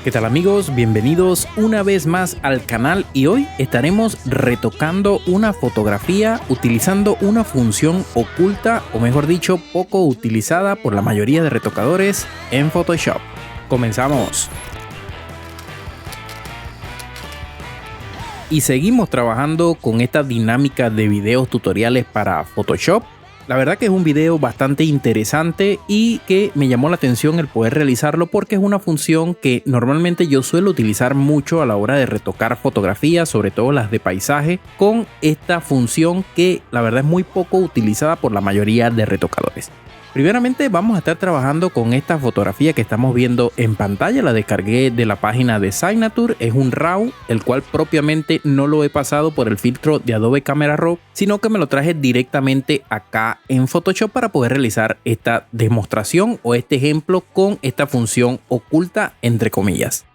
¿Qué tal amigos? Bienvenidos una vez más al canal y hoy estaremos retocando una fotografía utilizando una función oculta o mejor dicho poco utilizada por la mayoría de retocadores en Photoshop. Comenzamos. Y seguimos trabajando con esta dinámica de videos tutoriales para Photoshop. La verdad que es un video bastante interesante y que me llamó la atención el poder realizarlo porque es una función que normalmente yo suelo utilizar mucho a la hora de retocar fotografías, sobre todo las de paisaje, con esta función que la verdad es muy poco utilizada por la mayoría de retocadores. Primeramente vamos a estar trabajando con esta fotografía que estamos viendo en pantalla. La descargué de la página de Signature. Es un RAW, el cual propiamente no lo he pasado por el filtro de Adobe Camera Raw, sino que me lo traje directamente acá en Photoshop para poder realizar esta demostración o este ejemplo con esta función oculta entre comillas.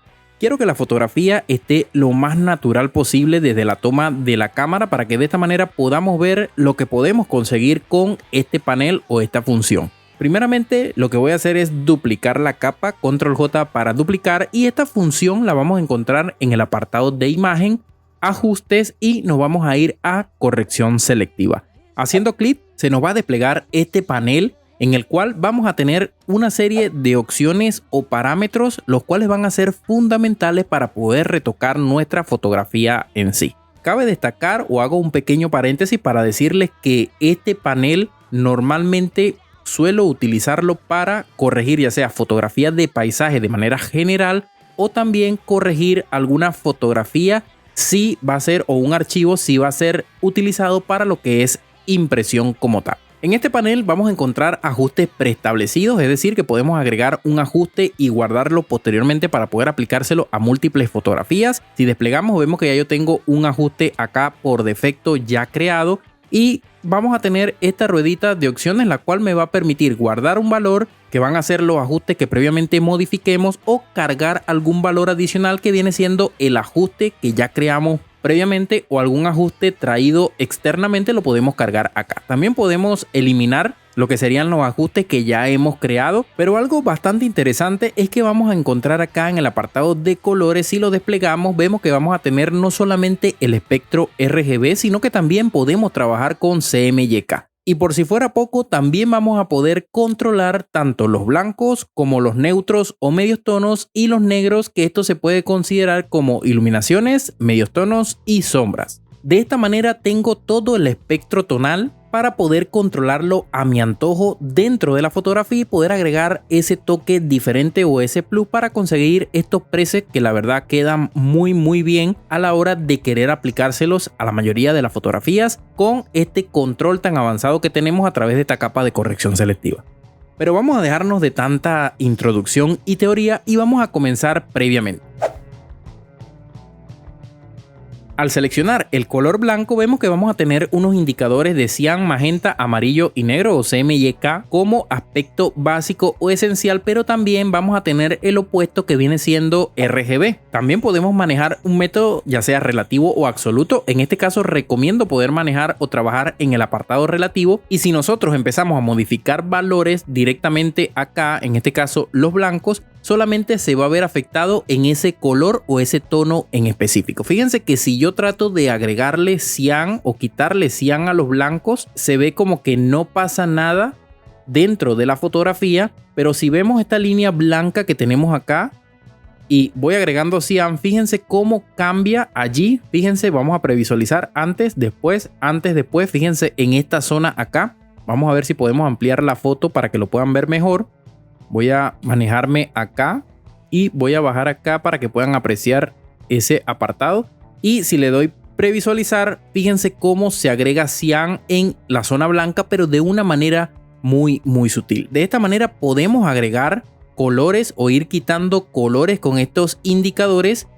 Quiero que la fotografía esté lo más natural posible desde la toma de la cámara para que de esta manera podamos ver lo que podemos conseguir con este panel o esta función. Primeramente lo que voy a hacer es duplicar la capa, Control J para duplicar, y esta función la vamos a encontrar en el apartado de imagen, ajustes, y nos vamos a ir a corrección selectiva. Haciendo clic se nos va a desplegar este panel en el cual vamos a tener una serie de opciones o parámetros los cuales van a ser fundamentales para poder retocar nuestra fotografía en sí. Cabe destacar o hago un pequeño paréntesis para decirles que este panel normalmente suelo utilizarlo para corregir ya sea fotografías de paisaje de manera general o también corregir alguna fotografía si va a ser o un archivo si va a ser utilizado para lo que es impresión como tal. En este panel vamos a encontrar ajustes preestablecidos, es decir que podemos agregar un ajuste y guardarlo posteriormente para poder aplicárselo a múltiples fotografías. Si desplegamos vemos que ya yo tengo un ajuste acá por defecto ya creado y vamos a tener esta ruedita de opciones la cual me va a permitir guardar un valor que van a ser los ajustes que previamente modifiquemos o cargar algún valor adicional que viene siendo el ajuste que ya creamos previamente o algún ajuste traído externamente lo podemos cargar acá. También podemos eliminar lo que serían los ajustes que ya hemos creado, pero algo bastante interesante es que vamos a encontrar acá en el apartado de colores. Si lo desplegamos vemos que vamos a tener no solamente el espectro RGB sino que también podemos trabajar con CMYK. Y por si fuera poco, también vamos a poder controlar tanto los blancos como los neutros o medios tonos y los negros, que esto se puede considerar como iluminaciones, medios tonos y sombras. De esta manera tengo todo el espectro tonal para poder controlarlo a mi antojo dentro de la fotografía y poder agregar ese toque diferente o ese plus para conseguir estos presets que la verdad quedan muy bien a la hora de querer aplicárselos a la mayoría de las fotografías con este control tan avanzado que tenemos a través de esta capa de corrección selectiva. Pero vamos a dejarnos de tanta introducción y teoría y vamos a comenzar previamente. Al seleccionar el color blanco vemos que vamos a tener unos indicadores de cian, magenta, amarillo y negro o CMYK como aspecto básico o esencial, pero también vamos a tener el opuesto que viene siendo RGB. También podemos manejar un método ya sea relativo o absoluto. En este caso recomiendo poder manejar o trabajar en el apartado relativo, y si nosotros empezamos a modificar valores directamente acá, en este caso los blancos, solamente se va a ver afectado en ese color o ese tono en específico. Fíjense que si yo trato de agregarle cian o quitarle cian a los blancos, se ve como que no pasa nada dentro de la fotografía, pero si vemos esta línea blanca que tenemos acá y voy agregando cian, fíjense cómo cambia allí. Fíjense, vamos a previsualizar antes, después, fíjense en esta zona acá. Vamos a ver si podemos ampliar la foto para que lo puedan ver mejor. Voy a manejarme acá y voy a bajar acá para que puedan apreciar ese apartado. Y si le doy previsualizar, fíjense cómo se agrega cian en la zona blanca, pero de una manera muy sutil. De esta manera podemos agregar colores o ir quitando colores con estos indicadores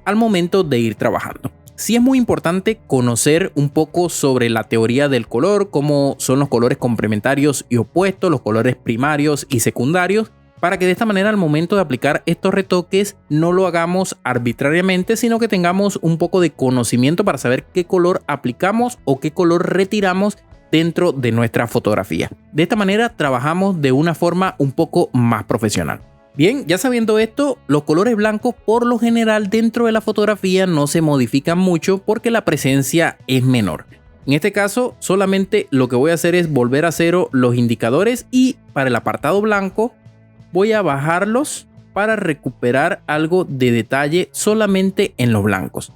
al momento de ir trabajando. Sí es muy importante conocer un poco sobre la teoría del color, cómo son los colores complementarios y opuestos, los colores primarios y secundarios, para que de esta manera al momento de aplicar estos retoques no lo hagamos arbitrariamente, sino que tengamos un poco de conocimiento para saber qué color aplicamos o qué color retiramos dentro de nuestra fotografía. De esta manera trabajamos de una forma un poco más profesional. Bien, ya sabiendo esto, los colores blancos por lo general dentro de la fotografía no se modifican mucho porque la presencia es menor. En este caso, solamente lo que voy a hacer es volver a cero los indicadores y para el apartado blanco voy a bajarlos para recuperar algo de detalle solamente en los blancos.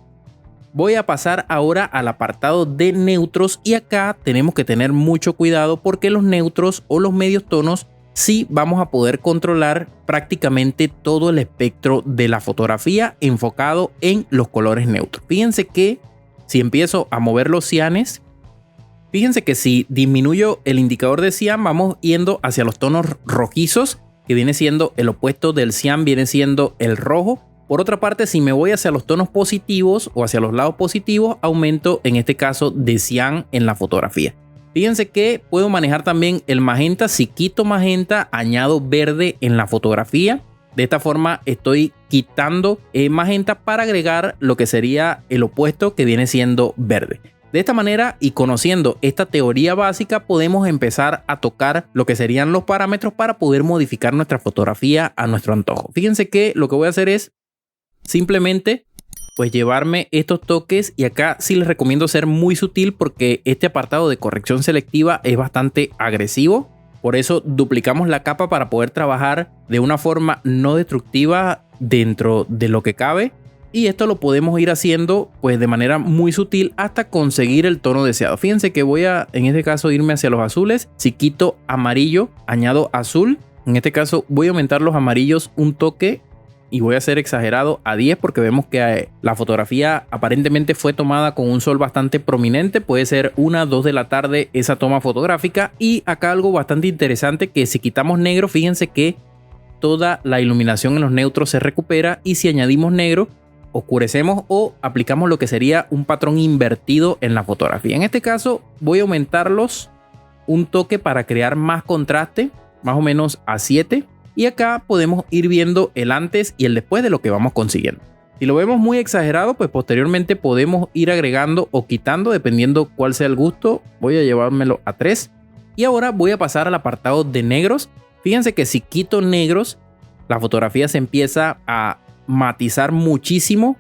Voy a pasar ahora al apartado de neutros y acá tenemos que tener mucho cuidado porque los neutros o los medios tonos sí vamos a poder controlar prácticamente todo el espectro de la fotografía enfocado en los colores neutros. Fíjense que si empiezo a mover los cianes, fíjense que si disminuyo el indicador de cian vamos yendo hacia los tonos rojizos, que viene siendo el opuesto del cian, viene siendo el rojo. Por otra parte, si me voy hacia los tonos positivos o hacia los lados positivos, aumento en este caso de cian en la fotografía. Fíjense que puedo manejar también el magenta. Si quito magenta, añado verde en la fotografía. De esta forma estoy quitando magenta para agregar lo que sería el opuesto, que viene siendo verde. De esta manera y conociendo esta teoría básica podemos empezar a tocar lo que serían los parámetros para poder modificar nuestra fotografía a nuestro antojo. Fíjense que lo que voy a hacer es simplemente pues llevarme estos toques, y acá sí les recomiendo ser muy sutil porque este apartado de corrección selectiva es bastante agresivo. Por eso duplicamos la capa para poder trabajar de una forma no destructiva dentro de lo que cabe. Y esto lo podemos ir haciendo pues de manera muy sutil hasta conseguir el tono deseado. Fíjense que voy a en este caso irme hacia los azules. Si quito amarillo, añado azul. En este caso voy a aumentar los amarillos un toque y voy a hacer exagerado a 10 porque vemos que la fotografía aparentemente fue tomada con un sol bastante prominente. Puede ser 1, 2 de la tarde esa toma fotográfica. Y acá algo bastante interesante, que si quitamos negro, fíjense que toda la iluminación en los neutros se recupera, y si añadimos negro, oscurecemos o aplicamos lo que sería un patrón invertido en la fotografía. En este caso voy a aumentarlos un toque para crear más contraste, más o menos a 7. Y acá podemos ir viendo el antes y el después de lo que vamos consiguiendo. Si lo vemos muy exagerado, pues posteriormente podemos ir agregando o quitando dependiendo cuál sea el gusto. Voy a llevármelo a 3. Y ahora voy a pasar al apartado de negros. Fíjense que si quito negros, la fotografía se empieza a matizar muchísimo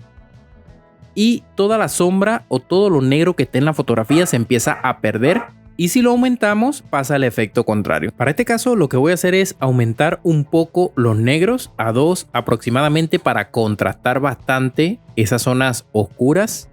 y toda la sombra o todo lo negro que esté en la fotografía se empieza a perder. Y si lo aumentamos, pasa el efecto contrario. Para este caso, lo que voy a hacer es aumentar un poco los negros a 2 aproximadamente para contrastar bastante esas zonas oscuras.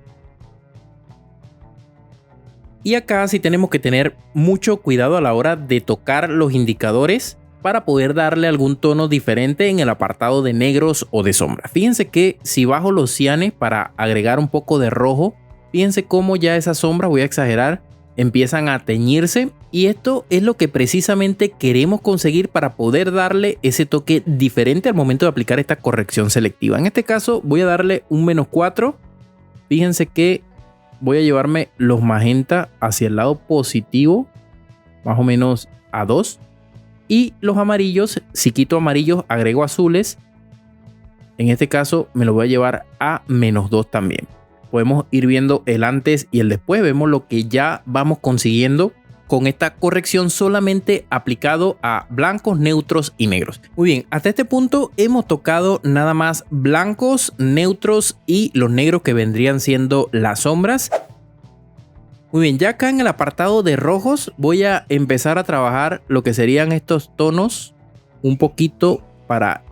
Y acá sí tenemos que tener mucho cuidado a la hora de tocar los indicadores para poder darle algún tono diferente en el apartado de negros o de sombra. Fíjense que si bajo los cianes para agregar un poco de rojo, fíjense cómo ya esas sombras, voy a exagerar, empiezan a teñirse, y esto es lo que precisamente queremos conseguir para poder darle ese toque diferente al momento de aplicar esta corrección selectiva. En este caso voy a darle un -4. Fíjense que voy a llevarme los magenta hacia el lado positivo, más o menos a 2, y los amarillos, si quito amarillos agrego azules. En este caso me lo voy a llevar a -2 también. Podemos ir viendo el antes y el después. Vemos lo que ya vamos consiguiendo con esta corrección solamente aplicado a blancos, neutros y negros. Muy bien, hasta este punto hemos tocado nada más blancos, neutros y los negros, que vendrían siendo las sombras. Muy bien, ya acá en el apartado de rojos voy a empezar a trabajar lo que serían estos tonos un poquito para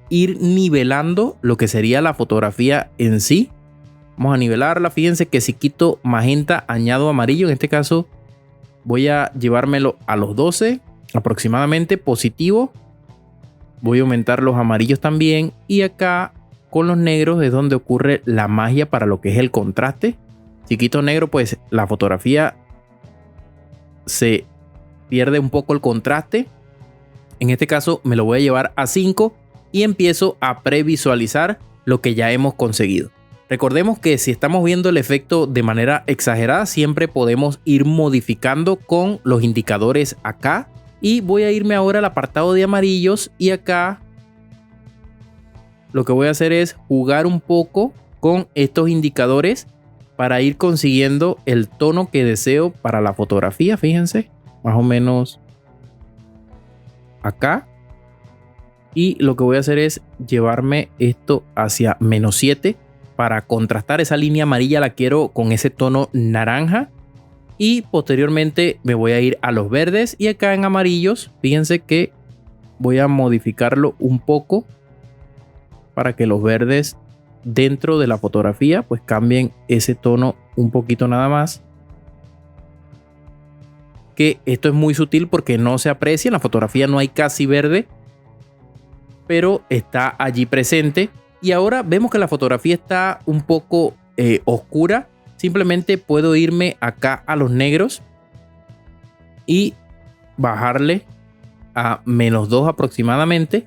ir nivelando lo que sería la fotografía en sí. Vamos a nivelarla. Fíjense que si quito magenta, añado amarillo. En este caso voy a llevármelo a los 12 aproximadamente positivo. Voy a aumentar los amarillos también. Y acá con los negros es donde ocurre la magia para lo que es el contraste. Si quito negro, pues la fotografía se pierde un poco el contraste. En este caso me lo voy a llevar a 5 y empiezo a previsualizar lo que ya hemos conseguido. Recordemos que si estamos viendo el efecto de manera exagerada, siempre podemos ir modificando con los indicadores acá. Y voy a irme ahora al apartado de amarillos, y acá lo que voy a hacer es jugar un poco con estos indicadores para ir consiguiendo el tono que deseo para la fotografía. Fíjense, más o menos acá. Y lo que voy a hacer es llevarme esto hacia -7 para contrastar esa línea amarilla. La quiero con ese tono naranja. Y posteriormente me voy a ir a los verdes. Y acá en amarillos, fíjense que voy a modificarlo un poco para que los verdes dentro de la fotografía pues cambien ese tono un poquito nada más. Que esto es muy sutil porque no se aprecia. En la fotografía no hay casi verde, pero está allí presente. Y ahora vemos que la fotografía está un poco oscura. Simplemente puedo irme acá a los negros y bajarle a -2 aproximadamente.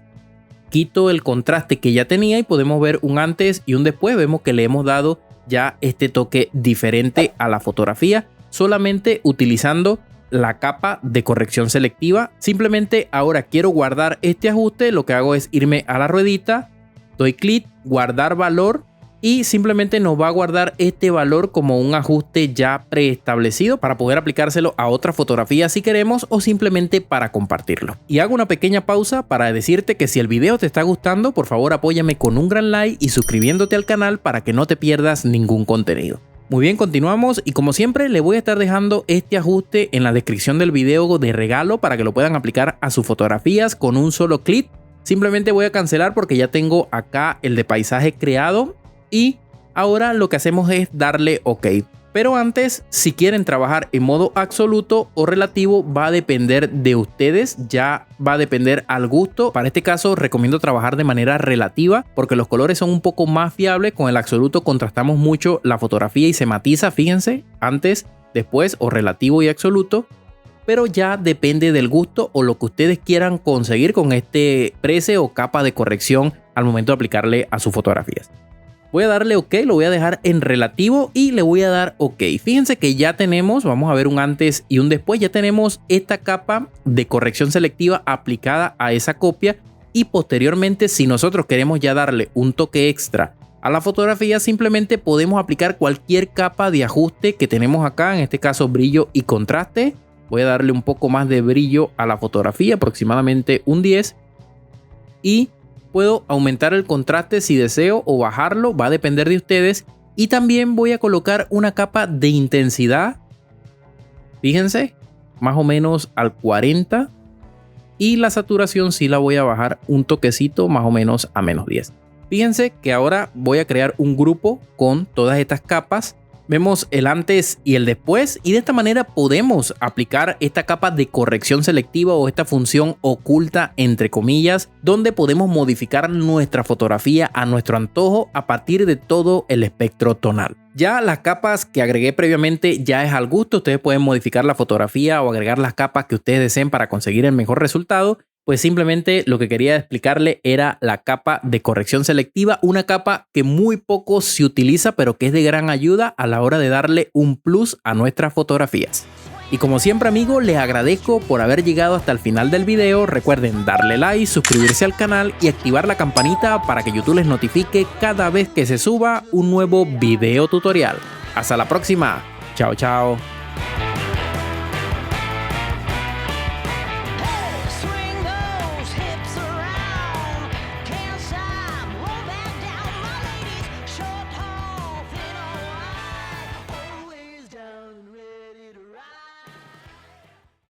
Quito el contraste que ya tenía y podemos ver un antes y un después. Vemos que le hemos dado ya este toque diferente a la fotografía solamente utilizando la capa de corrección selectiva. Simplemente ahora quiero guardar este ajuste. Lo que hago es irme a la ruedita, doy clic, guardar valor y simplemente nos va a guardar este valor como un ajuste ya preestablecido para poder aplicárselo a otra fotografía si queremos o simplemente para compartirlo. Y hago una pequeña pausa para decirte que si el video te está gustando, por favor apóyame con un gran like y suscribiéndote al canal para que no te pierdas ningún contenido. Muy bien, continuamos y como siempre le voy a estar dejando este ajuste en la descripción del video de regalo para que lo puedan aplicar a sus fotografías con un solo clic. Simplemente voy a cancelar porque ya tengo acá el de paisaje creado y ahora lo que hacemos es darle OK. Pero antes, si quieren trabajar en modo absoluto o relativo, va a depender de ustedes, ya va a depender al gusto. Para este caso recomiendo trabajar de manera relativa porque los colores son un poco más fiables. Con el absoluto contrastamos mucho la fotografía y se matiza, fíjense, antes, después o relativo y absoluto. Pero ya depende del gusto o lo que ustedes quieran conseguir con este preset o capa de corrección al momento de aplicarle a sus fotografías. Voy a darle OK, lo voy a dejar en relativo y le voy a dar OK. Fíjense que ya tenemos, vamos a ver un antes y un después, ya tenemos esta capa de corrección selectiva aplicada a esa copia y posteriormente si nosotros queremos ya darle un toque extra a la fotografía, simplemente podemos aplicar cualquier capa de ajuste que tenemos acá, en este caso brillo y contraste. Voy a darle un poco más de brillo a la fotografía, aproximadamente un 10 y puedo aumentar el contraste si deseo o bajarlo, va a depender de ustedes. Y también voy a colocar una capa de intensidad, fíjense, más o menos al 40. Y la saturación sí la voy a bajar un toquecito, más o menos a -10. Fíjense que ahora voy a crear un grupo con todas estas capas. Vemos el antes y el después y de esta manera podemos aplicar esta capa de corrección selectiva o esta función oculta entre comillas, donde podemos modificar nuestra fotografía a nuestro antojo a partir de todo el espectro tonal. Ya las capas que agregué previamente ya es al gusto, ustedes pueden modificar la fotografía o agregar las capas que ustedes deseen para conseguir el mejor resultado. Pues simplemente lo que quería explicarle era la capa de corrección selectiva, una capa que muy poco se utiliza pero que es de gran ayuda a la hora de darle un plus a nuestras fotografías. Y como siempre amigos, les agradezco por haber llegado hasta el final del video. Recuerden darle like, suscribirse al canal y activar la campanita para que YouTube les notifique cada vez que se suba un nuevo video tutorial. Hasta la próxima. Chao, chao.